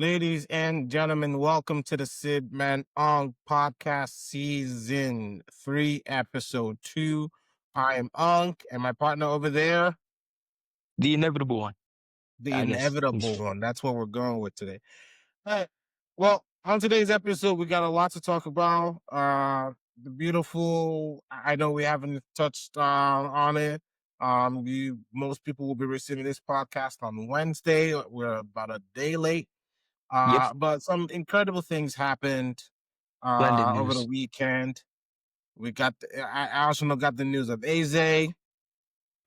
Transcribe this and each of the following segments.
Ladies and gentlemen, welcome to the Sid Man Ong podcast season 3, episode 2. I am Unk, and my partner over there, The inevitable one, the I guess. inevitable one. That's what we're going with today. All right. Well, on today's episode, we got a lot to talk about. The beautiful, I know we haven't touched on it. Most people will be receiving this podcast on Wednesday. We're about a day late. Yep. But some incredible things happened Splendid over the news. weekend. We got I also got the news of Eze.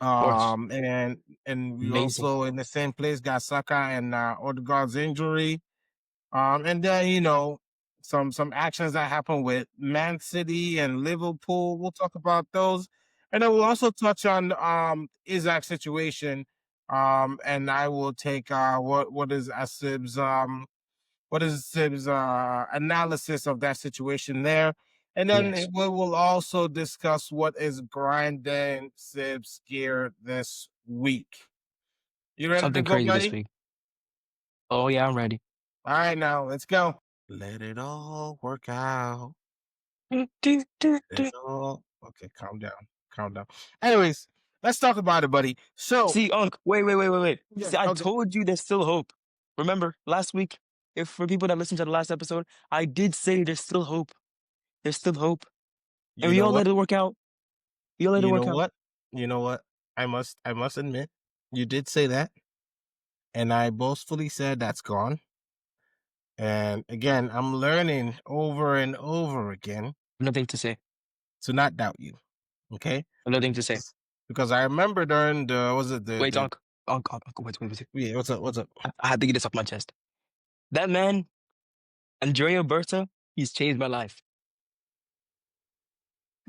Of course. And we Amazing. also in the same place got Saka and Odegaard's injury. And then some actions that happened with Man City and Liverpool. We'll talk about those, and then we'll also touch on Isak's situation. And I will take what is Sibs' analysis of that situation there. And then Yes. we will also discuss what is grinding Sibs' gear this week. You ready to Something go, crazy this buddy? week. Oh, yeah, I'm ready. All right, now let's go. Let it all work out. Do, do, do, do. Okay, calm down. Calm down. Anyways, let's talk about it, buddy. So, See, Unc, wait. yeah, See, I okay. told you there's still hope. Remember, last week, if for people that listened to the last episode, I did say there's still hope. There's still hope. And You we know all what? let it work out. We all let it You know work out. what? You know what? I must admit, you did say that. And I boastfully said that's gone. And again, I'm learning over and over again Nothing to say. to not doubt you. Okay? Nothing to say. Because I remember during Wait, Unc, wait. yeah, what's up? I had to get this off my chest. That man, Andrea Berta, he's changed my life.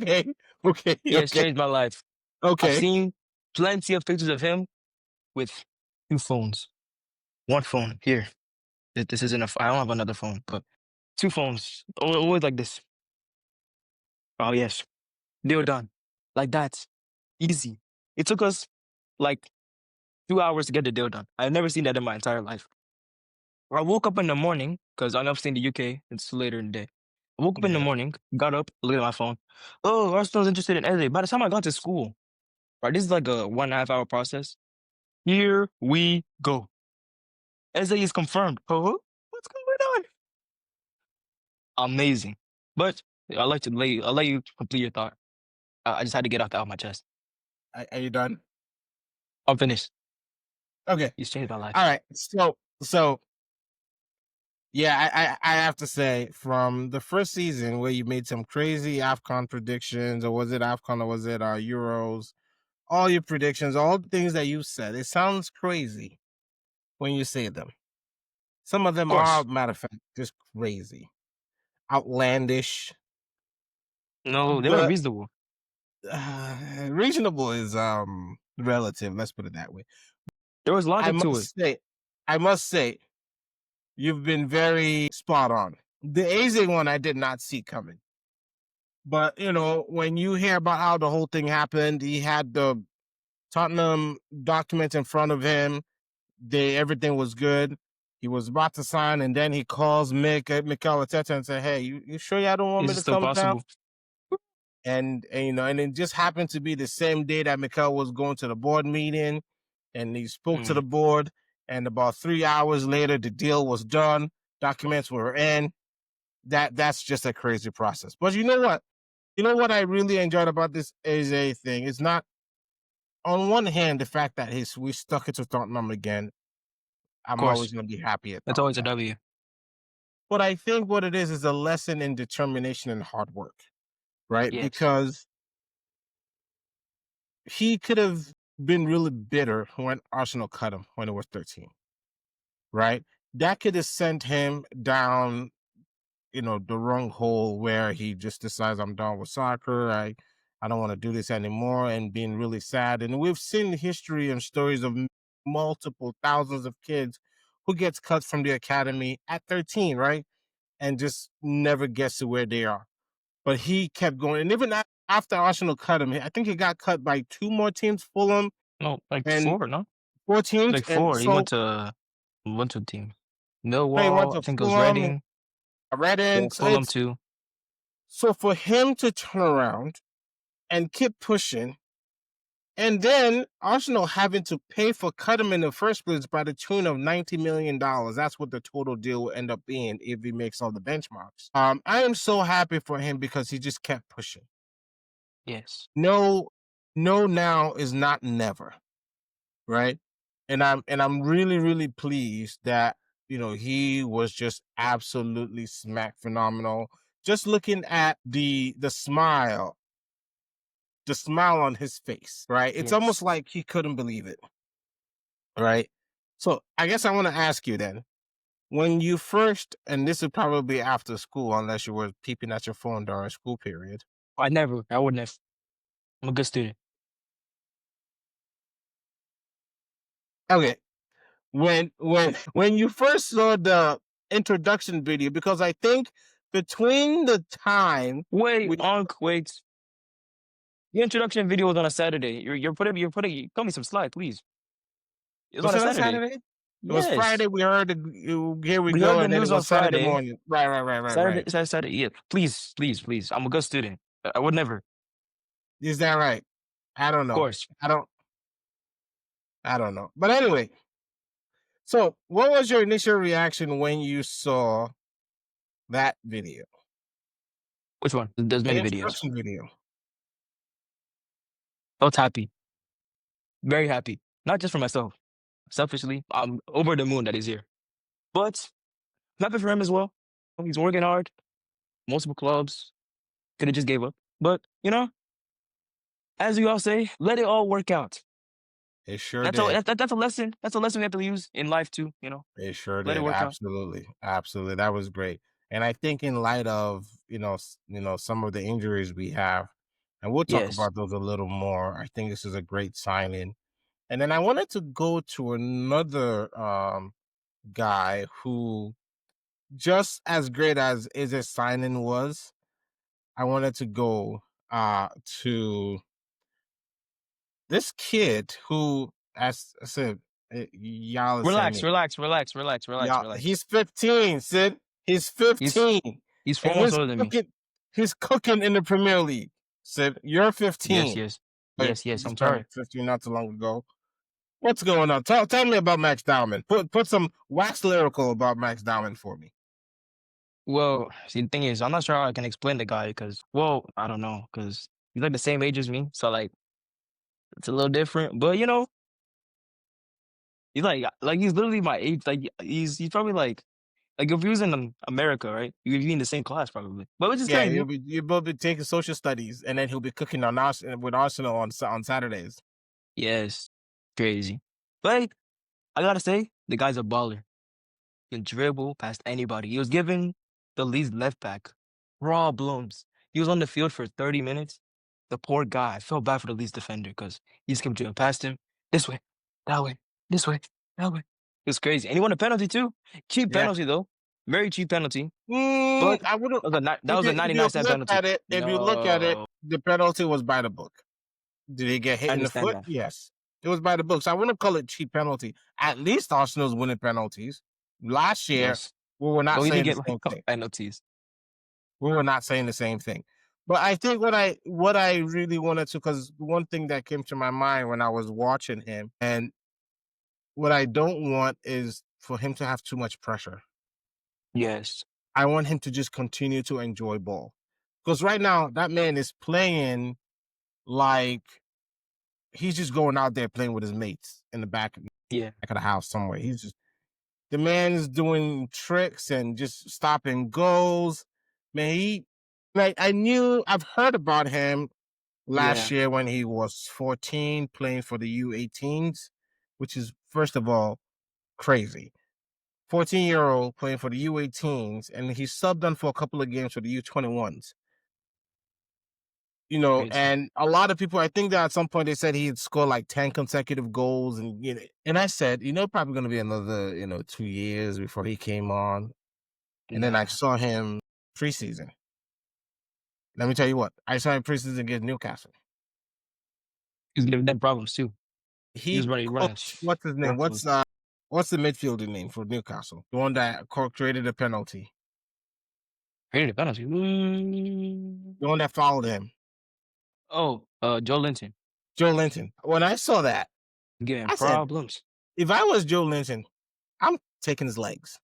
Okay. Okay. He has changed my life. I've Okay. seen plenty of pictures of him with 2 phones. 1 phone here. This isn't I don't have another phone, but 2 phones. Always like this. Oh yes, deal done. Like that, easy. It took us like 2 hours to get the deal done. I've never seen that in my entire life. I woke up in the morning because I know I'm staying in the UK. It's later in the day. I woke up in the Yeah. morning, got up, looked at my phone. Oh, Arsenal's interested in Eze. By the time I got to school, right, this is like a 1.5 hour process. Here we go. Eze is confirmed. Oh, what's going on? Amazing. But I'll let you complete your thought. I just had to get that out of my chest. Are you done? I'm finished. Okay. He's changed my life. All right. So yeah, I have to say, from the first season where you made some crazy AFCON predictions, or was it AFCON or was it Euros? All your predictions, all the things that you said, it sounds crazy when you say them. Some of them Of are, course. matter of fact, just crazy, outlandish. No, they were But reasonable. reasonable is relative. Let's put it that way. There was I logic to it. must say, you've been very spot on. The Eze one I did not see coming. But when you hear about how the whole thing happened, he had the Tottenham document in front of him. Everything was good. He was about to sign, and then he calls Mikel Arteta and said, "Hey, you sure y'all don't want Is me it to still come down?" possible? And it just happened to be the same day that Mikel was going to the board meeting, and he spoke to the board. And about 3 hours later, the deal was done. Documents were in. That's just a crazy process. But you know what? You know what I really enjoyed about this Eze thing? It's not, on one hand, the fact that we stuck it to Tottenham again. Of I'm always course. going to be happy That's about always a that. W. But I think what it is a lesson in determination and hard work, right? Yes. Because he could have been really bitter when Arsenal cut him when he was 13, right? That could have sent him down, the wrong hole where he just decides, I'm done with soccer. I don't want to do this anymore, and being really sad. And we've seen history and stories of multiple thousands of kids who gets cut from the academy at 13, right? And just never gets to where they are. But he kept going. And even after Arsenal cut him, I think he got cut by 2 more teams, Fulham No, like and 4, no? 4 teams. Like And 4. He so, went to a team. He went Millwall, I to think it was Fulham, Reading. Yeah, Reading. So Fulham it's too. so for him to turn around and keep pushing, and then Arsenal having to pay for cut him in the first place by the tune of $90 million. That's what the total deal will end up being if he makes all the benchmarks. I am so happy for him because he just kept pushing. Yes. No, no, now is not never, right? And I'm really really pleased that he was just absolutely smack phenomenal. Just looking at the smile on his face, right? It's almost Yes. like he couldn't believe it, right? So I guess I want to ask you then, when you first, and this is probably after school, unless you were peeping at your phone during school period. I wouldn't have. I'm a good student. Okay, when you first saw the introduction video, because I think between the time Wait, we Unc, wait. The introduction video was on a Saturday. Cut me some slack, please. It was was on a it on Saturday. Saturday? It was Yes. Friday. We heard here we We go, heard the and then it news on was Saturday Friday. morning. Right, right, right, right, Saturday, right. Saturday. Yeah, please, please, please. I'm a good student. I would never. Of Is that right? I don't know. course. I don't. I don't know. But anyway, so what was your initial reaction when you saw that video, Which one? There's the many videos. introduction video? I was happy. Very happy. Not just for myself. Selfishly, I'm over the moon that he's here. But I'm happy for him as well. He's working hard. Multiple clubs. Could have just gave up. But, as you all say, let it all work out. It sure That's all. did. That's a lesson. That's a lesson we have to use in life too. It sure Let it did. work out. Absolutely. Absolutely. That was great. And I think in light of, some of the injuries we have, and we'll talk Yes. about those a little more. I think this is a great signing. And then I wanted to go to another guy who, just as great as his signing was, I wanted to go to this kid who, as I said, y'all are saying Relax. it. Relax. Relax. Relax. Relax. Yeah, Relax. he's 15, Sid. He's He's 15. he's And 4 months older than me. he's cooking in the Premier League. Sid, you're Yes. 15. Yes. But Yes. Yes. you I'm just turned sorry. 15 not too long ago. What's going on? Tell me about Max Dowman. Put some wax lyrical about Max Dowman for me. Well, see, the thing is, I'm not sure how I can explain the guy because, well, I don't know, because he's like the same age as me, so like it's a little different. But he's like he's literally my age. Like he's probably like if he was in America, right? You'd be in the same class probably. But which is Yeah, crazy. you'll both be taking social studies, and then he'll be cooking on with Arsenal on Saturdays. Yes, crazy. But I gotta say, the guy's a baller. He can dribble past anybody. He was given the Leeds left back problems. He was on the field for 30 minutes. The poor guy. I felt bad for the Leeds defender because he just kept dribbling past him. This way, that way, this way, that way. It was crazy. And he won a penalty too. Cheap Yeah. penalty though. Very cheap penalty. But I wouldn't. that was a If you 99-cent look penalty. at it, No, the penalty was by the book. Did he get hit I in the understand foot? that. Yes. It was by the books. I wouldn't call it cheap penalty. At least Arsenal's winning penalties. Last year, Yes. we were not But we didn't saying the get like same thing. penalties. We were not saying the same thing. But I think what I really wanted to, because one thing that came to my mind when I was watching him, and what I don't want is for him to have too much pressure. Yes. I want him to just continue to enjoy ball. Because right now, that man is playing like he's just going out there playing with his mates in the Yeah. back of the house somewhere. The man is doing tricks and just stopping goals. Man, I've heard about him last Yeah. year when he was 14 playing for the U18s, which is, first of all, crazy. 14-year-old playing for the U18s, and he subbed on for a couple of games for the U21s. Crazy. And a lot of people, I think that at some point they said he'd score like 10 consecutive goals. And I said, probably going to be another, 2 years before he came on. And then I Nah. saw him preseason. Let me tell you what, I saw him preseason against Newcastle. He's giving them problems too. He was He running cooked, what's his name? circles. What's the midfielder name for Newcastle? The one that created a penalty. Created a penalty. The one that fouled him. Oh, Joe Linton. Joe Linton. When I saw that, Giving I said, problems. if I was Joe Linton, I'm taking his legs.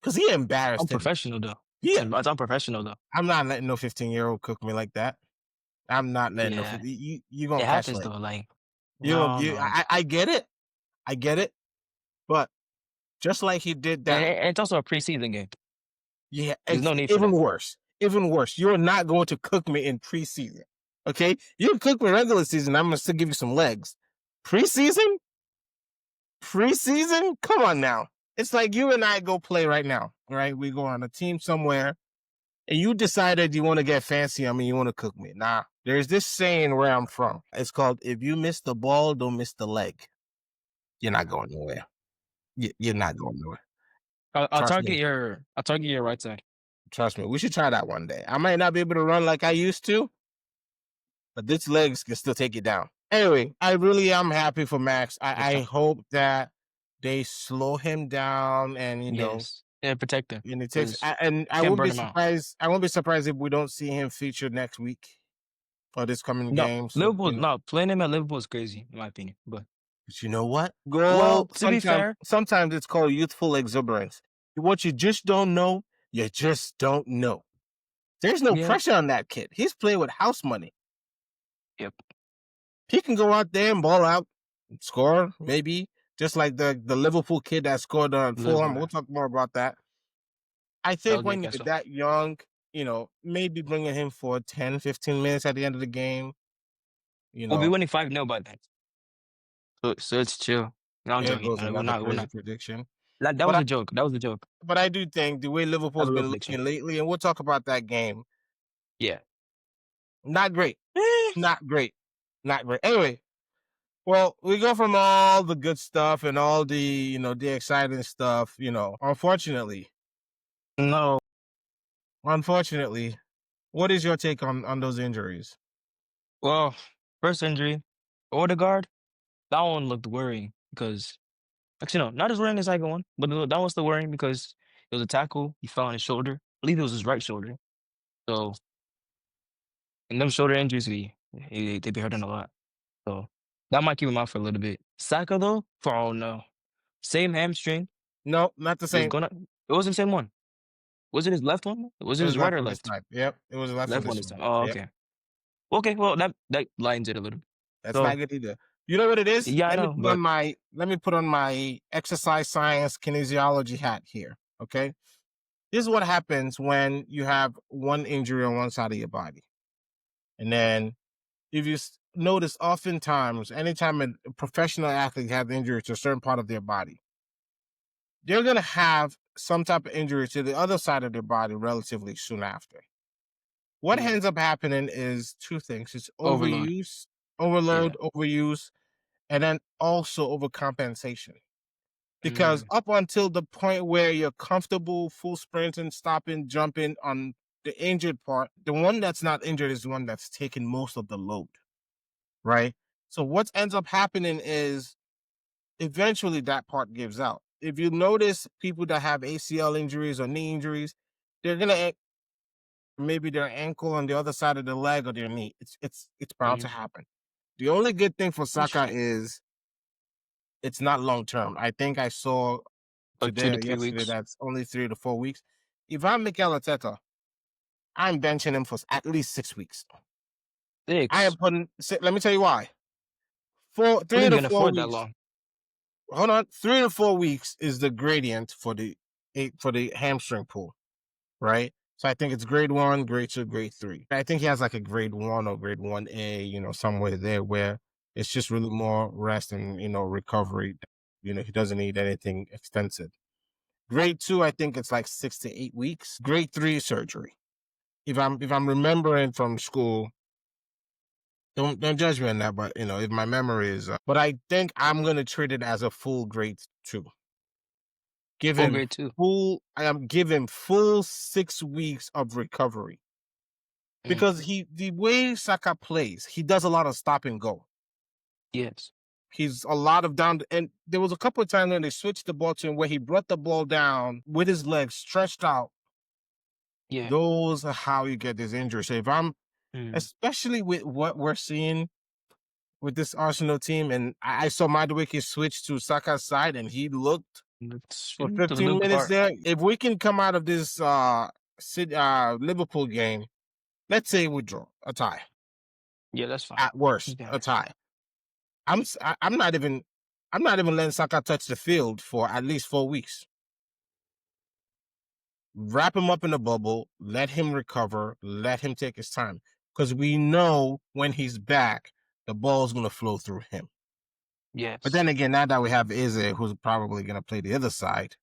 Because he I'm embarrassed him. professional though. Yeah. It's unprofessional though. I'm not letting no 15-year-old cook me like that. I'm not letting no Yeah, you gonna it catch happens legs. though. Like, You know, no, no. I get it. I get it. But just like he did And, that, and it's also a preseason game. yeah, There's no need for even that. worse. Even worse. You're not going to cook me in preseason. Okay? You can cook me regular season, I'm gonna still give you some legs. Preseason? Preseason? Come on now. It's like you and I go play right now, right? We go on a team somewhere, and you decided you want to get fancy. I mean, you want to cook me. Nah, there's this saying where I'm from. It's called, if you miss the ball, don't miss the leg. You're not going nowhere. You're not going nowhere. I'll Trust target me. your right side. Trust me. We should try that one day. I might not be able to run like I used to, but this legs can still take you down. Anyway, I really am happy for Max. I hope that they slow him down and, Yes, and protect him and it takes, because and I can't won't burn be him out. surprised. I won't be surprised if we don't see him featured next week or this coming No, game. So, Liverpool. No, playing him at Liverpool is crazy in my opinion. But but you know what? well, Well, to be fair, sometimes it's called youthful exuberance. What you just don't know, you just don't know. There's no yep, pressure on that kid. He's playing with house money. yep. He can go out there and ball out, score, maybe, just like the Liverpool kid that scored on Fulham. We'll Liverpool. talk more about that. I That think was when you're Newcastle. that young, maybe bringing him for 10, 15 minutes at the end of the game, you We'll be know, winning 5-0 by then. So it's chill. No, I'm there joking. goes We're another not. We're crazy not. prediction. That But was I, a joke. That was a joke. but I do think the way That's Liverpool's a real been prediction. looking lately, and we'll talk about that game, Yeah. not great. Eh, Not great. Not great. Anyway, well, we go from all the good stuff and all the exciting stuff, no. unfortunately, what is your take on those injuries? Well, first injury, Odegaard. That one looked worrying because actually no, not as worrying as second one, but that one's still worrying because it was a tackle. He fell on his shoulder. I believe it was his right shoulder. So and them shoulder injuries, they be hurting a lot. So that might keep him out for a little bit. Saka though, for oh no, same hamstring. No, not the It was same. gonna. It wasn't the same one. Was it his left one? Was It it was his right left or on this left? time. Yep, it was left on Left one this this one. time. Oh, Yep, okay. Okay, well that lightens it a little bit. that's not So good either. You know what it is? yeah, I Let me know, put on but my exercise science kinesiology hat here. Okay, this is what happens when you have one injury on one side of your body, and then if you notice, oftentimes, anytime a professional athlete has injury to a certain part of their body, they're gonna have some type of injury to the other side of their body relatively soon after. What mm, ends up happening is two things. It's overload. overuse, Yeah. overuse, and then also overcompensation. Because Mm, up until the point where you're comfortable, full sprinting, stopping, jumping on the injured part, the one that's not injured is the one that's taking most of the load, right? So what ends up happening is eventually that part gives out. If you notice people that have ACL injuries or knee injuries, they're gonna maybe their ankle on the other side of the leg or their knee. It's bound to mm. happen. The only good thing for Saka Interesting. is it's not long term. I think I saw Like two today to or three yesterday weeks. that's only 3 to 4 weeks. If I'm Mikel Arteta, I'm benching him for at least 6 weeks. I am 6. putting. Let me tell you why. Four, I don't three think he to can four afford that weeks. long. Hold on, 3 to 4 weeks is the gradient for the hamstring pull, right? So I think it's grade 1, grade 2, grade 3. I think he has like a grade 1 or grade 1A, somewhere there where it's just really more rest and recovery. He doesn't need anything extensive. Grade 2, I think it's like 6 to 8 weeks. Grade 3 surgery. If I'm remembering from school, don't judge me on that, but if my memory is, but I think I'm gonna treat it as a full grade 2. Give Full him grade 2. I am giving full 6 weeks of recovery Mm. because the way Saka plays, he does a lot of stop and go. Yes. He's a lot of down, and there was a couple of times when they switched the ball to him where he brought the ball down with his legs stretched out. Yeah. Those are how you get this injury. So if I'm, Mm. especially with what we're seeing with this Arsenal team, and I saw Madueke switch to Saka's side, and he looked for It doesn't 15 look the minutes part. there. If we can come out of this Liverpool game, let's say we draw a tie, Yeah, that's fine. at worst Yeah. a tie. I'm not even letting Saka touch the field for at least 4 weeks. Wrap him up in a bubble, let him recover, let him take his time. Because we know when he's back, the ball's going to flow through him. But Yes. then again, now that we have Izzy, who's probably going to play the other side,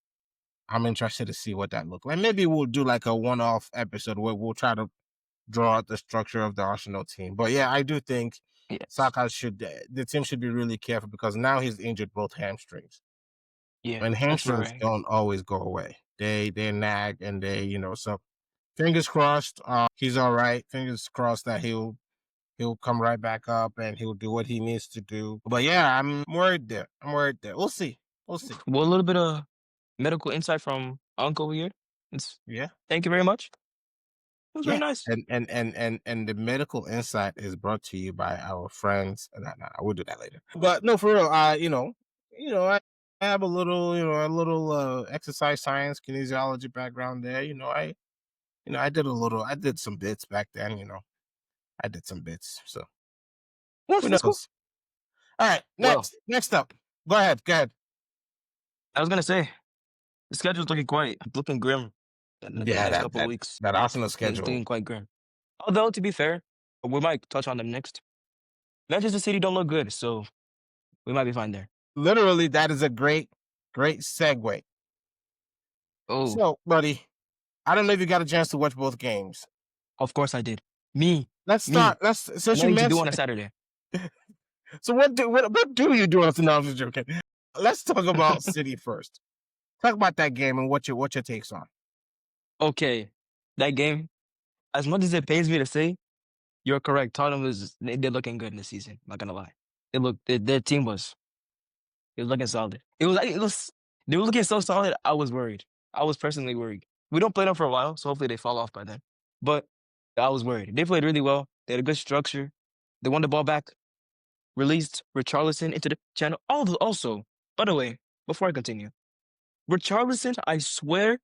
I'm interested to see what that looks like. Maybe we'll do like a one-off episode where we'll try to draw out the structure of the Arsenal team. But yeah, I do think Yes. Saka the team should be really careful because now he's injured both hamstrings. Yeah. And That's hamstrings right. don't always go away. They nag and so fingers crossed, he's all right. Fingers crossed that he'll come right back up and he'll do what he needs to do. But yeah, I'm worried there. I'm worried there. We'll see. We'll see. Well, a little bit of medical insight from Uncle here. It's Yeah. Thank you very much. It was very Yeah. nice. And the medical insight is brought to you by our friends. No, we'll do that later. But no, for real, I have a little, exercise science kinesiology background there. I did some bits back then, I did some bits. So Yeah, who that's cool. knows? All right, Well, next up. Go ahead. Go ahead. I was gonna say the schedule's looking grim. The Yeah, next that couple of that weeks, that Arsenal it's schedule. looking quite grim. Although to be fair, we might touch on them next. Manchester City don't look good, so we might be fine there. Literally, that is a great segue. Oh, So, buddy, I don't know if you got a chance to watch both games. of course I did. Me, Let's me. start. Let's And since I you need to do on mentioned. a Saturday. So what do you do after now? I'm just joking. Let's talk about City first. Talk about that game and what your takes on. Okay, that game. As much as it pains me to say, you're correct. Tottenham they're looking good in the season. Not gonna lie, their team was it was looking solid. It was they were looking so solid. I was worried. I was personally worried. We don't play them for a while, so hopefully they fall off by then. But I was worried. They played really well. They had a good structure. They won the ball back. Released Richarlison into the channel. Also, by the way, before I continue, Richarlison, I swear,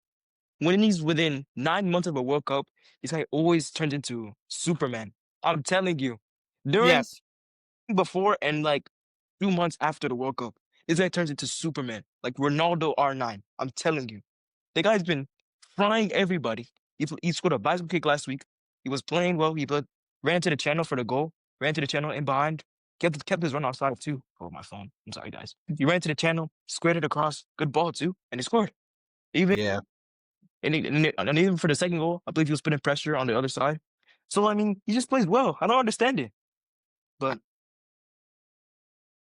when he's within 9 months of a World Cup, this guy always turns into Superman. I'm telling you, during, Yes, before, and like 2 months after the World Cup, this guy turns into Superman, like Ronaldo R9. I'm telling you, the guy's been frying everybody. He scored a bicycle kick last week. He was playing well. Ran to the channel for the goal. Ran to the channel in behind. Kept his run outside too. Oh, my phone. I'm sorry, guys. He ran to the channel, squared it across. Good ball too, and he scored. Even yeah. and even for the second goal, I believe he was putting pressure on the other side. So I mean, he just plays well. I don't understand it, but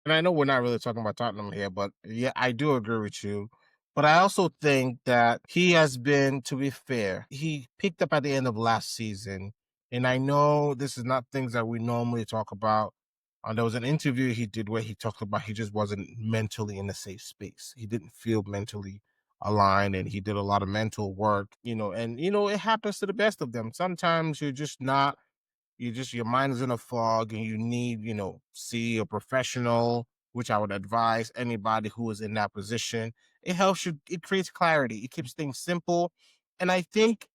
And I know we're not really talking about Tottenham here, but yeah, I do agree with you. But I also think that he has been, to be fair, he picked up at the end of last season. And I know this is not things that we normally talk about. There was an interview he did where he talked about he just wasn't mentally in a safe space. He didn't feel mentally aligned and he did a lot of mental work, and it happens to the best of them. Sometimes you're just not your mind is in a fog and you need, see a professional, which I would advise anybody who is in that position. It helps you, it creates clarity, it keeps things simple. And I think,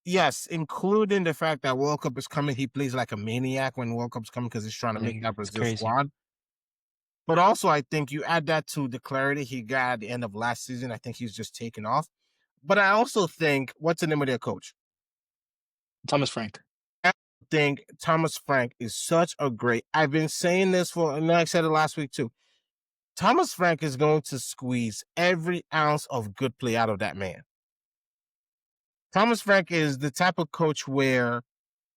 yes, including the fact that World Cup is coming, he plays like a maniac when World Cup's coming because he's trying to make like, that it's Brazil crazy. squad. But also, I think you add that to the clarity he got at the end of last season. I think he's just taken off. But I also think, what's the name of their coach? Thomas Frank. I think Thomas Frank is such a great. I've been saying this and I said it last week too. Thomas Frank is going to squeeze every ounce of good play out of that man. Thomas Frank is the type of coach where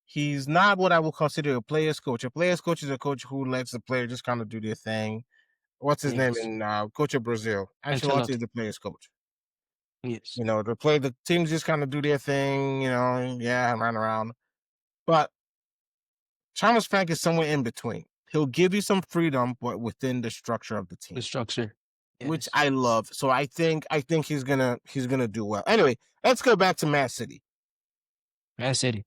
he's not what I would consider a player's coach. A player's coach is a coach who lets the player just kind of do their thing. What's his name Yes, in coach of Brazil? Ancelotti is Ancelotti. the player's coach. Yes, The teams just kind of do their thing, yeah, run around. But Thomas Frank is somewhere in between. He'll give you some freedom, but within the structure of the The team, structure. which Yes. I love. So I think he's gonna do well. Anyway, let's go back to Man City. Man City.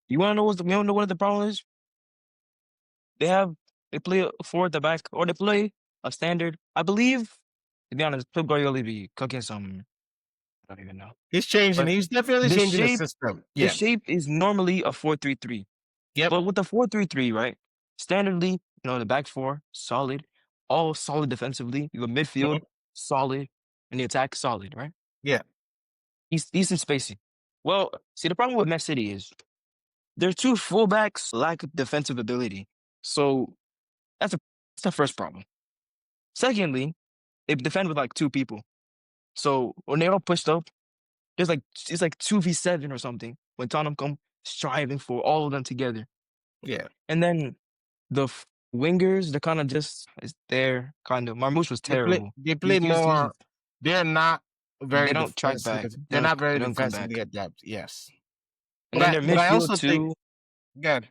You wanna know what the problem is? They play a four at the back, or they play a standard. I believe, to be honest, Pep Guardiola be cooking some. I don't even know. He's changing. But He's definitely the changing the shape, system. the Yeah. shape is normally a 4-3-3. Yep. But with the 4-3-3, right? Standardly, the back four, solid, all solid defensively. You have midfield, Mhm. solid, and the attack, solid, right? Yeah. He's decent spacing. Well, see, the problem with Man City is their two fullbacks lack defensive ability. So that's the first problem. Secondly, they defend with like two people. So when they're all pushed up, it's like 2v7 or something when Tottenham come striving for all of them together. Yeah. And then the wingers, they're kind of just is there, kind of. Marmoush was They play. terrible. They play He's more. They're not they very don't track back. defensive. They're not They very don't come defensively back. adept. Yes. And then But I also think too. good.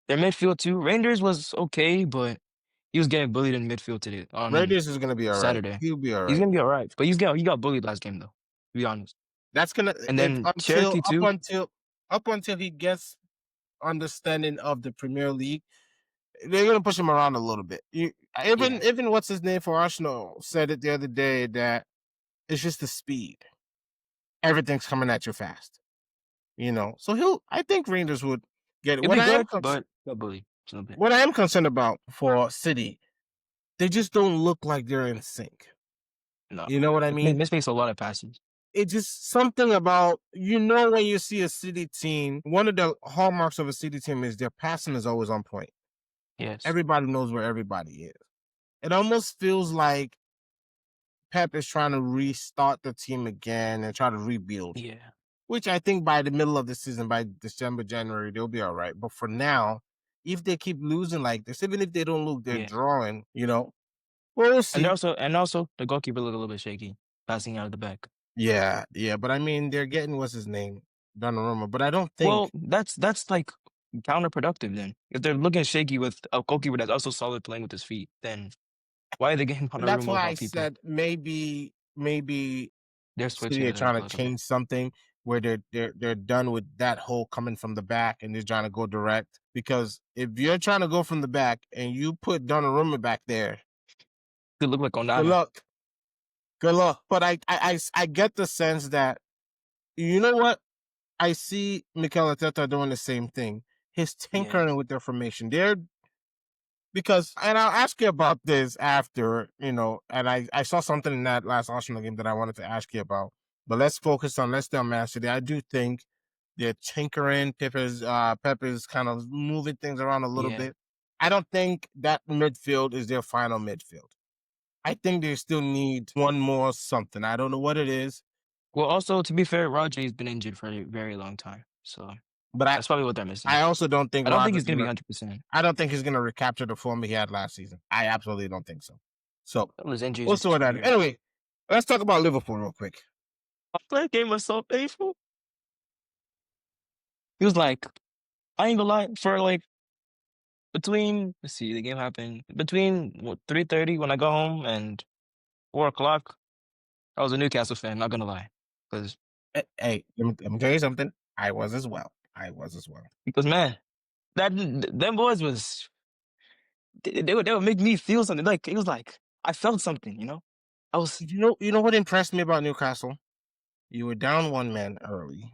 Their midfield too. Rangers was okay, but he was getting bullied in midfield today on Raiders is gonna be all right. Saturday. He'll be all He's right. gonna be all right, but he got bullied last game though. To be honest. That's gonna And if then Cherokee too. up until he gets understanding of the Premier League, they're gonna push him around a little bit. Yeah, Even what's his name for Arsenal said it the other day that it's just the speed. Everything's coming at you fast. So I think Rangers would get it. it'd be good, but got bullied a little bit. What I am concerned about for City, they just don't look like they're in sync. No, You know what I mean? mismakes a lot of passes. It's just something about when you see a City team, one of the hallmarks of a City team is their passing is always on point. Yes. Everybody knows where everybody is. It almost feels like Pep is trying to restart the team again and try to rebuild, Yeah. which I think by the middle of the season, by December, January, they'll be all right. But for now, if they keep losing like this, even if they don't look, they're Yeah. drawing, we'll And see. also the goalkeeper looked a little bit shaky, passing out of the back. Yeah, yeah. But I mean, they're getting what's his name? Donnarumma. But I don't think Well, that's like counterproductive then. If they're looking shaky with a goalkeeper that's also solid playing with his feet, then why are they getting and that's Donnarumma of why I all people? said maybe They're City switching are it up trying a to little bit. change something where they're done with that whole coming from the back and they're trying to go direct. Because if you're trying to go from the back and you put Donnarumma back there, Could look like good Onana. luck. Good luck. But I get the sense that you know what? I see Mikel Arteta doing the same thing. He's tinkering Yes. with their formation. And I'll ask you about this after, and I saw something in that last Arsenal game that I wanted to ask you about. But let's stay on Man City. I do think they're tinkering. Pep is kind of moving things around a little Yeah. bit. I don't think that midfield is their final midfield. I think they still need one more something. I don't know what it is, Well, also to be fair, Rodri's been injured for a very long time, so but I that's probably what they're missing. I also don't think I don't think Rodgers he's gonna be 100%. I don't think he's gonna recapture the form he had last season. I absolutely don't think so. So Those injuries we'll are see what just that. weird. Anyway, let's talk about Liverpool real quick. That game was so painful. He was like, I ain't gonna lie, for like between let's see, the game happened between 3:30 when I got home and 4 o'clock. I was a Newcastle fan, not gonna lie, because Hey, let me tell you something. I was as well. I was as well. man, them boys was they would make me feel something. Like it was like I felt something, I was You know what impressed me about Newcastle? You were down one man early.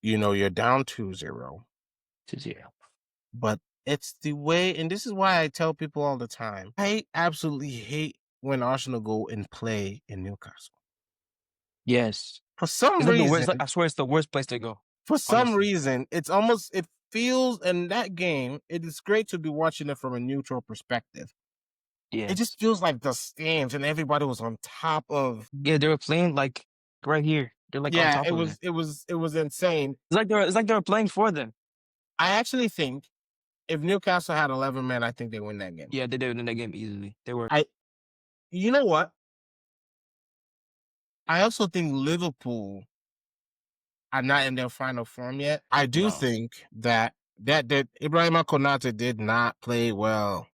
You're down 2-0. to zero. But it's the way, and this is why I tell people all the time. I absolutely hate when Arsenal go and play in Newcastle. Yes, For some it's like the worst. reason, I swear, it's the worst place to go. for some Honestly, reason, it feels in that game, it is great to be watching it from a neutral perspective. It yes, just feels like the stands and everybody was on top of. yeah. They were playing like right here. They're like on Yeah, top it of it. was it was it was insane. It's like they were playing for them. I actually think if Newcastle had 11 men, I think they win that game. Yeah, they did in that game easily. They were I You know what? I also think Liverpool are not in their final form yet. I do No, think that Ibrahima Konate did not play well,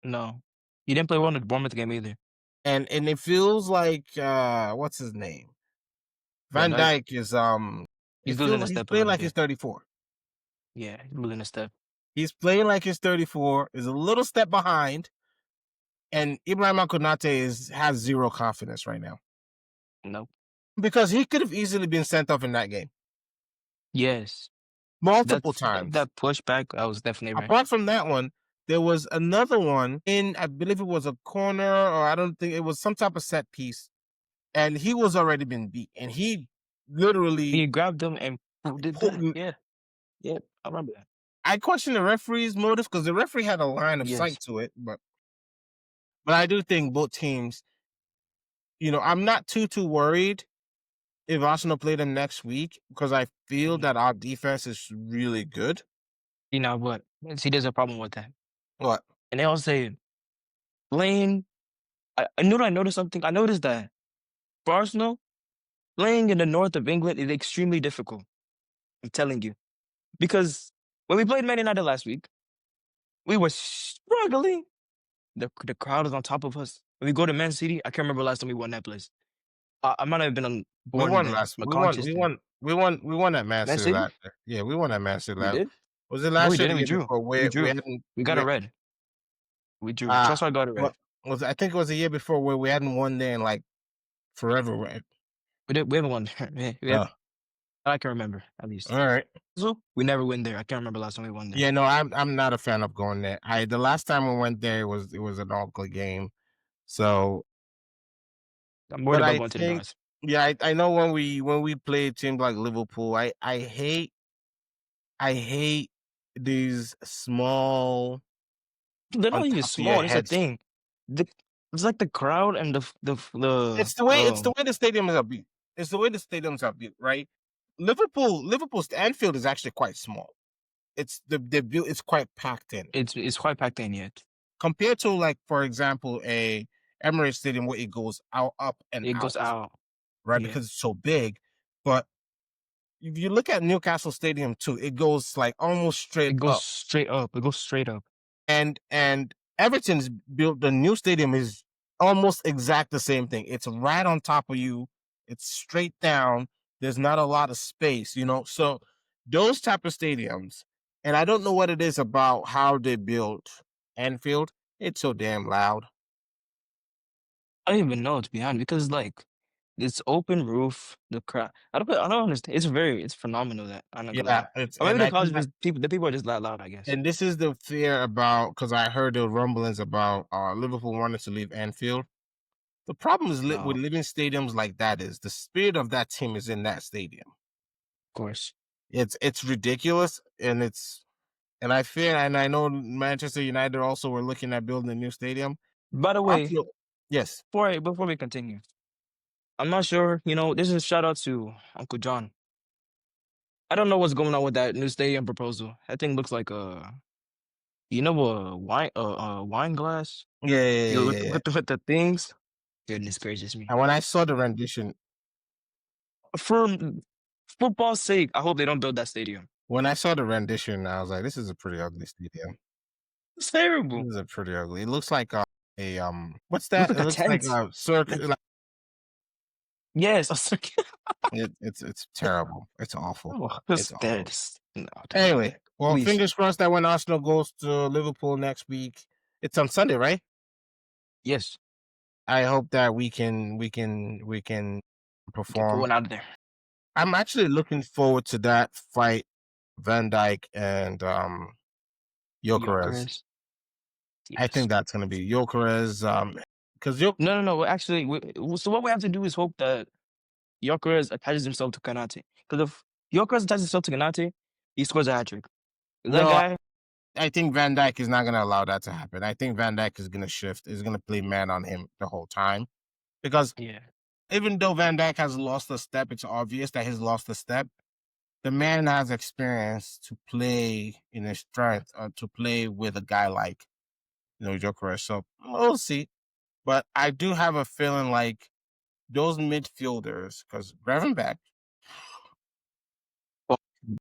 no. He didn't play well in the Bournemouth game either. and it feels like what's his name? Van Van Dijk, Dyke is it he's feels losing a like he's step a playing little like he's bit. 34. Yeah, he's losing a step. He's playing like he's 34, is a little step behind, and Ibrahima Konate has zero confidence right now Nope. because he could have easily been sent off in that game Yes, multiple that's times. that pushback. I was definitely right. Apart from that one, there was another one in, I believe it was a corner, or I don't think it was some type of set piece, and he was already been beat, and he literally He grabbed him and did that. pulled. Yeah, yeah, I remember that. I question the referee's motive because the referee had a line of Yes, sight to it, but I do think both teams. I'm not too worried if Arsenal play them next week because I feel mhm. that our defense is really good. You know what? See, there's a problem with that. What? And they all say playing. I knew that I noticed something. I noticed that for Arsenal, playing in the north of England is extremely difficult. I'm telling you. Because when we played Man United last week, we were struggling. The crowd is on top of us. When we go to Man City, I can't remember last time we won that place. I might have been We born won then, last. but We won. conscious We then. won. We won at Man Man City City? last year. Yeah, we won at Man City We last. did? Was it No, we last year or the didn't. We year drew. before? We We drew. hadn't. We got a red. We drew. Uh Trossard got a red. what was I think it was the year before where we hadn't won there in like forever, right? We haven't won. We have, Uh, I can remember, at all least. right. So we never win there. I can't remember last time we won there. Yeah, no, I'm not a fan of going there. The last time we went there it was an ugly game. So, I'm worried but about I going to the think, north. yeah, I know when we play teams like Liverpool, I hate these small They're on not even top of your small. That's the heads. thing. The, it's like the crowd and It's the way the stadiums are built. It's the way the stadiums are built, right? Liverpool's Anfield is actually quite small. The built it's quite packed in it's quite packed in yet. compared to, like, for example, a Emirates Stadium where it goes out, up and It out, goes out. right? Yeah. Because it's so big. But if you look at Newcastle Stadium too, it goes like almost straight It goes up. straight up. It goes straight up. And Everton's built the new stadium is almost exact the same thing. It's right on top of you. It's straight down. There's not a lot of space. So those type of stadiums, and I don't know what it is about how they built Anfield. It's so damn loud. I don't even know, to be honest, because like it's open roof, the crowd. I don't understand. It's phenomenal that I'm not gonna Yeah, lie. it's Or maybe and the I crowd is think that just people. The people are just that loud, I guess. and this is the fear about because I heard the rumblings about Liverpool wanting to leave Anfield. The problem is with No, living stadiums like that is the spirit of that team is in that stadium. of course. It's ridiculous, and I fear, and I know Manchester United also were looking at building a new stadium. By the I way, feel yes. before we continue, I'm not sure. This is a shout out to Uncle John. I don't know what's going on with that new stadium proposal. That thing looks like a wine glass. Yeah, yeah, You know, yeah, yeah, yeah. with the things. Goodness gracious me. And when I saw the rendition, For football's sake, I hope they don't build that stadium. I was like, this is a pretty ugly stadium. It's This terrible. is a pretty ugly. It looks like a what's It looks that? like It a looks like tent. a circus. Like Like, yes, a circuit. it's terrible. It's awful. Oh, It's awful. no, Anyway, well, please. fingers crossed that when Arsenal goes to Liverpool next week, it's on Sunday, right? Yes, I hope that we can get perform. pulling out of there. I'm actually looking forward to that fight, Van Dyke and Gyökeres. Yokers. I Yes. think that's gonna be Gyökeres, because Gyök No, no, no. Actually, so what we have to do is hope that Yokers attaches himself to Kanate. Because if Yokers attaches himself to Kanate, he scores a hat trick. That no, guy, I think Van Dyke is not gonna allow that to happen. I think Van Dyke is gonna play man on him the whole time because yeah, even though Van Dyke has lost a step, it's obvious that he's lost a step. The man has experience to play in his strength, to play with a guy like Gyökeres. So we'll see. But I do have a feeling like those midfielders, because Gravenberch, Oh,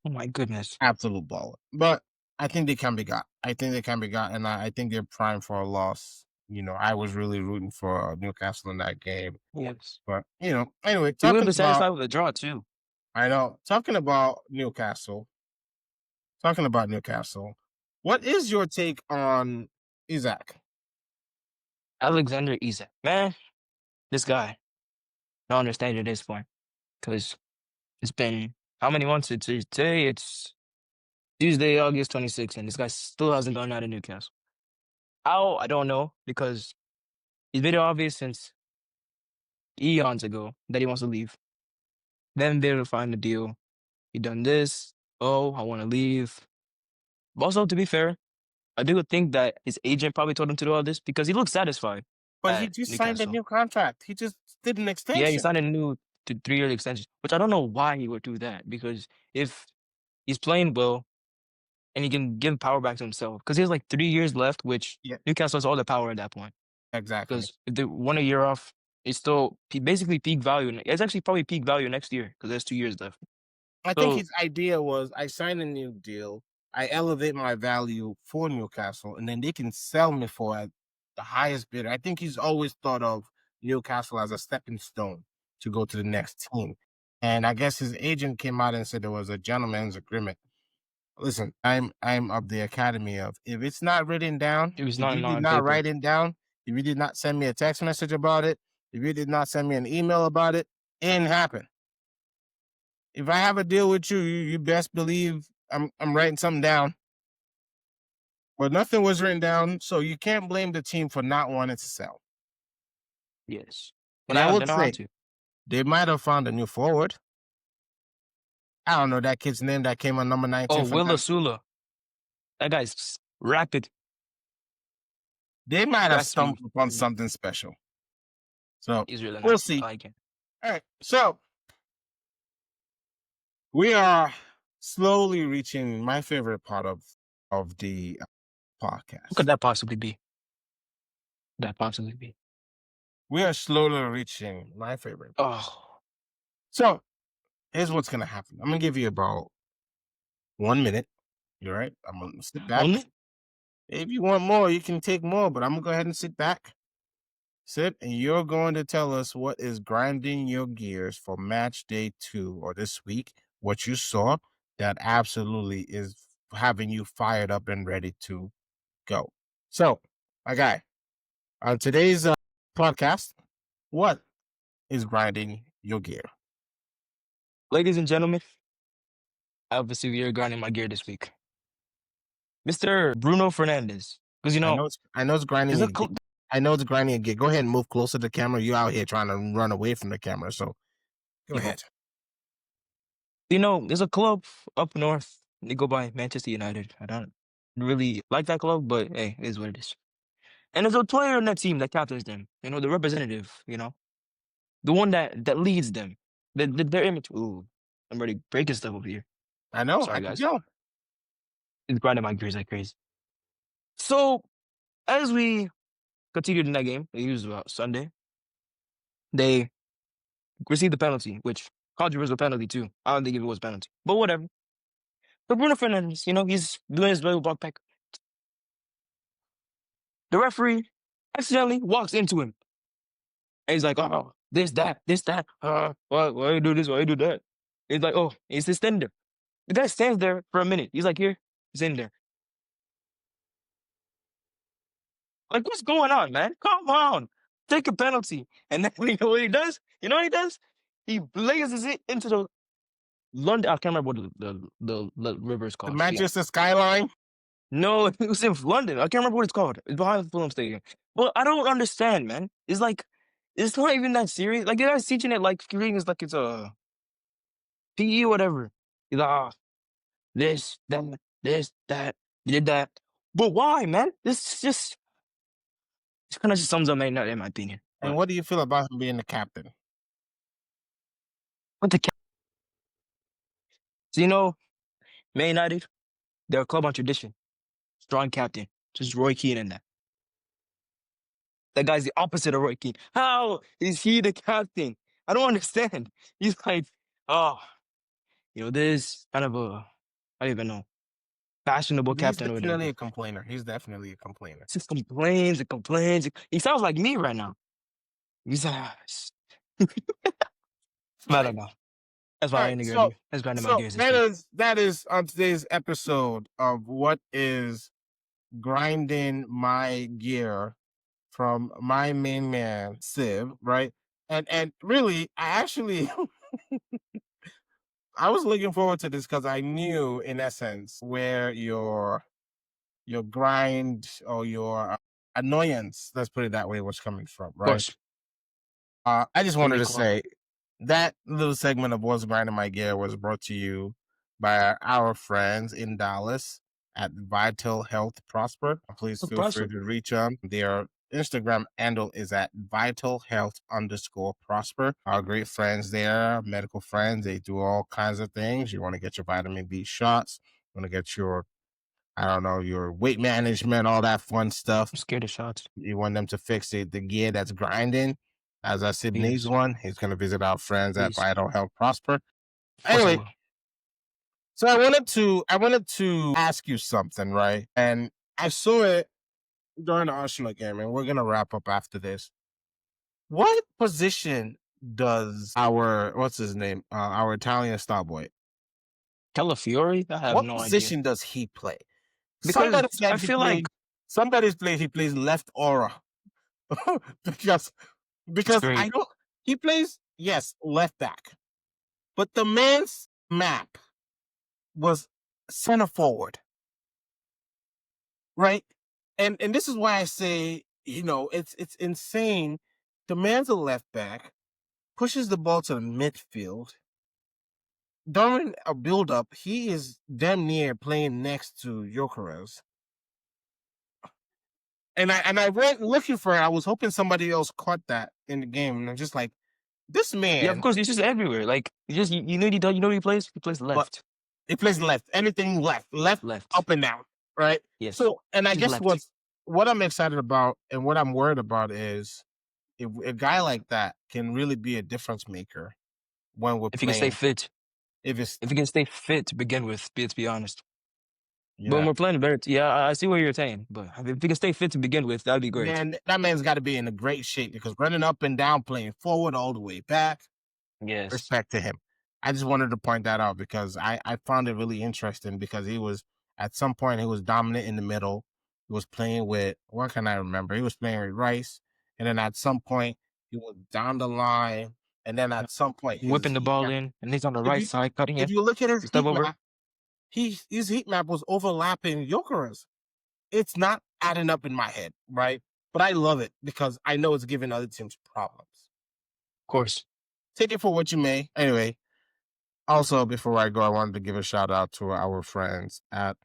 oh my goodness. absolute baller. But I think they can be got. I think they can be got, and I think they're primed for a loss. I was really rooting for Newcastle in that game. Yes. But anyway, You would have been satisfied with a draw too. talking about Newcastle, what is your take on Isak? Alexander Isak. Man, this guy. I don't understand at this point. Because it's been how many months? Today it's Tuesday, August 26th, and this guy still hasn't gone out of Newcastle. How? I don't know, because he's made it obvious since eons ago that he wants to leave. Then they will find a deal. He done this. Oh, I want to leave. But also, to be fair, I do think that his agent probably told him to do all this because he looks satisfied But he at just signed a Newcastle. new contract. He just did an Yeah, he extension. signed a new 3-year extension, which I don't know why he would do that. Because if he's playing well and he can give power back to himself, because he has like 3 years left, which Yeah, Newcastle has all the power at that point. exactly. Because if they want a year off, it's still basically peak value. It's actually probably peak value next year because there's 2 years left. I think So his idea was I sign a new deal, I elevate my value for Newcastle, and then they can sell me for at the highest bidder. I think he's always thought of Newcastle as a stepping stone to go to the next team. And I guess his agent came out and said there was a gentleman's agreement. Listen, I'm of the academy of if it's not written down, it was if not you not did on not paper. write it down, if you did not send me a text message about it, if you did not send me an email about it, it didn't happen. If I have a deal with you, you best believe I'm writing something down. But nothing was written down, so you can't blame the team for not wanting to sell. Yes, But and I they would know how say to. they might have found a new forward. I don't know that kid's name that came on number 19 Oh, for Willa them. Sula, that guy's rapid, They might have fast speed. stumbled upon something special. So He's really we'll nice. I see. like him. All right. So we are slowly reaching my favorite part of the What could podcast. that possibly be? That possibly be? We are slowly reaching my favorite part. Oh, So here's what's gonna happen. I'm gonna give you about 1 minute. You're right. I'm gonna sit back. only If you want more, you can take more, but I'm gonna go ahead and sit back. Sit, and you're going to tell us what is grinding your gears for match day 2 or this week, what you saw that absolutely is having you fired up and ready to go. So, my guy, on today's podcast, what is grinding your gear? ladies and gentlemen, I have a severe grind in my gear this week. Mr. Bruno Fernandez, because I know it's grinding there's your a gear. I know it's grinding your gear. Go ahead and move closer to the camera. You're out here trying to run away from the camera, so go yo, ahead. there's a club up north. They go by Manchester United. I don't really like that club, but hey, it is what it is. And there's a player in that team that captains them. The representative. The one that leads them. Their image. Ooh, I'm already breaking stuff over here. I know. I Sorry, could guys. tell. It's grinding my gears like crazy. So as we continued in that game, it was about Sunday. They received the penalty, which controversial penalty too. I don't think it was a penalty, but whatever. But Bruno Fernandes, he's doing his little walk back. The referee accidentally walks into him, and he's like, "Oh, this, that. Why you do this? Why you do that?" He's like, "Oh, it's his tender." The guy stands there for a minute. He's like, "Here, he's in there." Like, what's going on, man? Come on, take a penalty. And then you know what he does? You know what he does? He blazes it into the London. I can't remember what the river is The called. Yeah. Manchester skyline. No, it was in London. I can't remember what it's called. It's behind the Fulham Stadium. But I don't understand, man. It's like it's not even that serious. Like you guys teaching it like treating it like it's a PE or whatever. He's like, this, that, you did that. But why, man? This just it kind of just sums up in my opinion. And But what do you feel about him being the captain? but so Man United, they're a club on tradition. Strong captain. Just Roy Keane in that. That guy's the opposite of Roy Keane. How is he the captain? I don't understand. He's like, oh, this kind of I don't even know, fashionable He's captain or definitely whatever. a complainer. He's definitely a complainer. Just complains and complains. He sounds like me right now. He's I don't Fine. know. That's All why I right. ain't gonna So do. That's grinding my so gears this that week. is on today's episode of what is grinding my gear from my main man Sib, right? And really, I actually I was looking forward to this because I knew, in essence, where your grind or your annoyance, let's put it that way, was coming from, Of right? course, I just give wanted me to call. say that little segment of What's Grinding My Gear was brought to you by our friends in Dallas at Vital Health Prosper. Please feel free Prosper. to reach them. Their Instagram handle is at vitalhealth_prosper. Our great friends there, medical friends, they do all kinds of things. You want to get your vitamin B shots, you want to get your, I don't know, your weight management, all that fun stuff. I'm scared of shots. You want them to fix the gear that's grinding. As our Sib needs Please, one, he's going to visit our friends at please. Vital Health Prosper. Of course I Anyway, will. so I wanted to ask you something, right? And I saw it during the Arsenal game, and we're gonna wrap up after this. What position does our what's his name, our Italian star boy? Calafiori? I have What no idea. position does he play? Because Somebody said I he feel like plays. Somebody's plays he plays left aura because it's because I great. don't. He plays, yes, left back, but the man's map was center forward, right? And this is why I say, it's insane. The man's a left back, pushes the ball to the midfield. During a build up, he is damn near playing next to Jokeres. And I went looking for it. I was hoping somebody else caught that in the game. And I'm just like, this Yeah, of man, course, he's just everywhere. Like you know what he does. You know what he plays? He plays but left, he plays left. Anything left, left. up and down, right? Yes, So, and I just guess left. what I'm excited about and what I'm worried about is if a guy like that can really be a difference maker when we're If he can stay playing. fit, If it's if he can stay fit to begin with, to be honest. But when yeah, we're playing better, yeah, I see what you're saying. But if he can stay fit to begin with, that'd be great. man, that man's got to be in a great shape because running up and down, playing forward all the way back, Yes, respect to him. I just wanted to point that out because I found it really interesting because he was at some point he was dominant in the middle. He was playing with, what can I remember? He was playing with Rice, and then at some point he was down the line, and then yeah. at some point his Whipping the heat ball map. in, and he's on the If right you side, cutting if in. you look at his You step heat over. map, his heat map was overlapping Jokeres. It's not adding up in my head, right? But I love it because I know it's giving other teams problems. Of course, Take it for what you may. Anyway, also before I go, I wanted to give a shout out to our friends at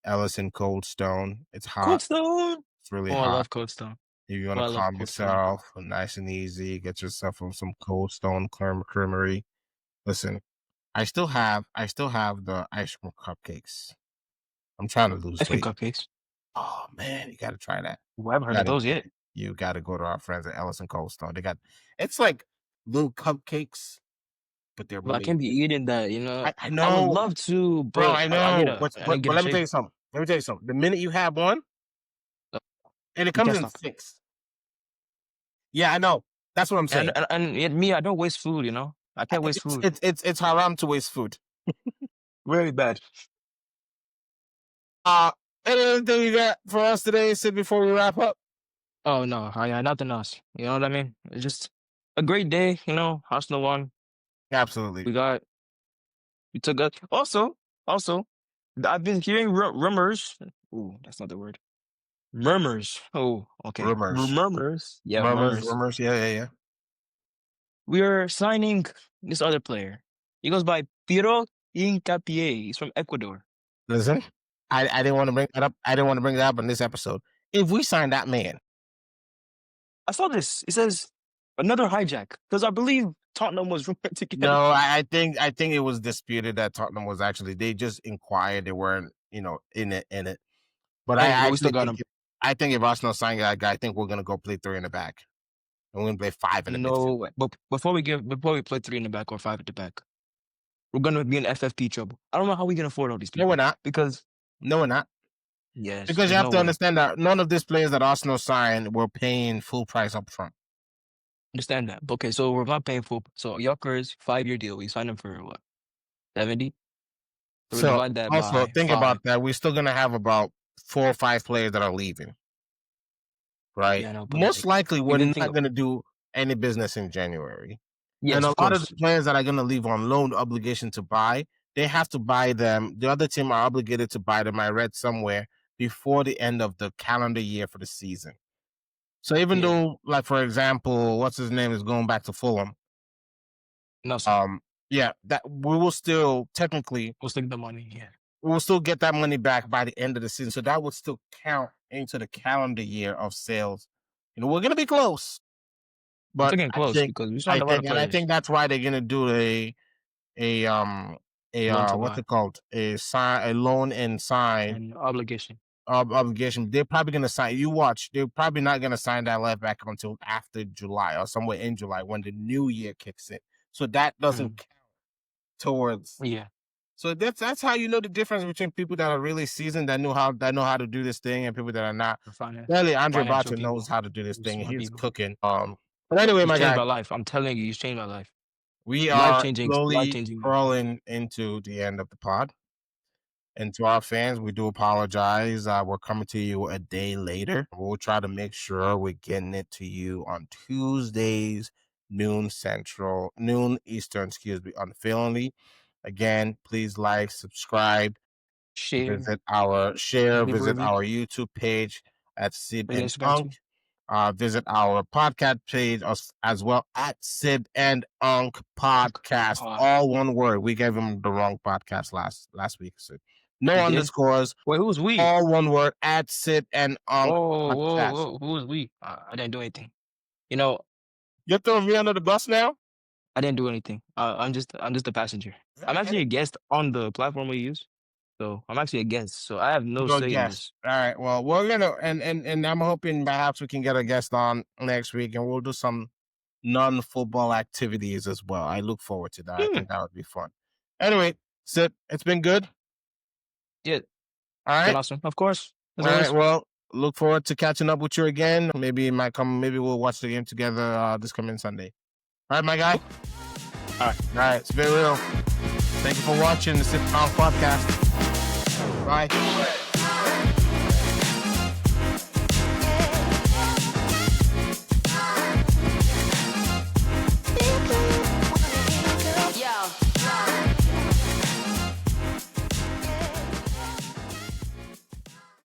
Ellison Cold Stone. It's Cold hot. Stone. It's really Oh, I hot. love Cold Stone. If you want Oh, to I love calm Cold Stone. yourself, nice and easy, get yourself some Cold Stone Creamery. Listen, I still have the ice cream cupcakes. I'm trying to lose Ice cream weight. cupcakes. Oh man, you got to try that. Ooh, I haven't You heard of gotta, those yet. you gotta go to our friends at Ellison Cold Stone. It's like little cupcakes, but they're But I really can't be good. eating that. I I would know, love to, bro. but I I need know, a. but I need to but get but in let me tell shape. you something. Let me tell you something. The minute you have one, Uh, and it You comes can't in stop. six. Yeah, I know. That's what I'm And saying. and, and yet me, I don't waste food. I can't waste It's food. it's it's it's haram to waste food. Very bad. Uh, anything you got for us today, Sid, before we wrap up? Oh no, nothing else. You know what I mean? It's just a great day. Arsenal won. Absolutely. We got we took us. Also, I've been hearing rumors. Ooh, that's not the word. Murmurs. Oh, okay. Rumors, Murmurs. Yeah, murmurs, murmurs. rumors. Yeah, yeah, yeah. We are signing this other player. He goes by Piero Hincapié. He's from Ecuador. Listen, I didn't want to bring that up. I didn't want to bring that up in this episode. If we sign that man, I saw this. It says another hijack because I believe Tottenham was rumored to get him. no, I think it was disputed that Tottenham was actually, they just inquired, they weren't, in it. But I But we still actually got think him. I think if Arsenal sign that guy, I think we're gonna go play 3 in the back. And we're gonna play 5 in the midfield. No, but before we play 3 in the back or 5 at the back, we're gonna be in FFP trouble. I don't know how we can afford all these No, people. we're not. Because No, we're not. yes, Because you there's have no to way. understand that none of these players that Arsenal signed were paying full price up front. Understand that. Okay, so we're not paying full. So Yonkers 5-year deal. We signed him for what? 70. So we So divide that also by think 5. about that. We're still gonna have about 4 or 5 players that are leaving, right? Yeah, I know, but Most like likely, we're even think. not gonna do any business in January. And Yes, a of lot of the course. players that are gonna leave on loan obligation to buy, they have to buy them. The other team are obligated to buy them. I read somewhere before the end of the calendar year for the season. So even Yeah, though, like for example, what's his name is going back to Fulham, Nelson. yeah, that we will still technically We'll stick the money. Yeah, we will still get that money back by the end of the season. So that would still count into the calendar year of sales. We're gonna be close, we're but getting close because we signed a lot of I players. think that's why they're gonna do a Loan to what's buy it called, a loan and sign and obligation. obligation. They're probably gonna sign. You watch. They're probably not gonna sign that left back until after July or somewhere in July when the new year kicks in. So that doesn't count towards. Yeah, So that's how you know the difference between people that are really seasoned that know how to do this thing and people that are not. the Clearly, Andre financial Bacha knows people, how to do this thing and smart he's people. cooking. But anyway, He's my changed guy, my life. I'm telling you, he's changed my life. we Life are changing, life slowly changing man. crawling into the end of the pod. And to our fans, we do apologize. We're coming to you a day later. We'll try to make sure we're getting it to you on Tuesdays, noon Eastern, unfailingly. Again, please like, subscribe, Share, leave a visit review, our YouTube page at Sib maybe and Instagram Unk. too. Visit our podcast page as well at Sib and Unk Podcast. Pod. All one word. We gave him the wrong podcast last week. So no We did. underscores. Wait, who was we? All one word at Sib and Unk Whoa, whoa, Podcast. whoa! Who was we? I didn't do anything. You know, You're throwing me under the bus now? I didn't do anything. I'm just a passenger. I'm actually a guest on the platform we use. So I'm actually a guest. So I have no Go say in guest. this. All right. Well, we're gonna and I'm hoping perhaps we can get a guest on next week and we'll do some non-football activities as well. I look forward to that. I think that would be fun. Anyway, Sip, it's been good. Yeah, All been right. awesome. Of course, as All right. always. Well, look forward to catching up with you again. Maybe it might come. Maybe we'll watch the game together this coming Sunday. All right, my guy. All right. It's been real. Thank you for watching the Sit Down Podcast. Bye.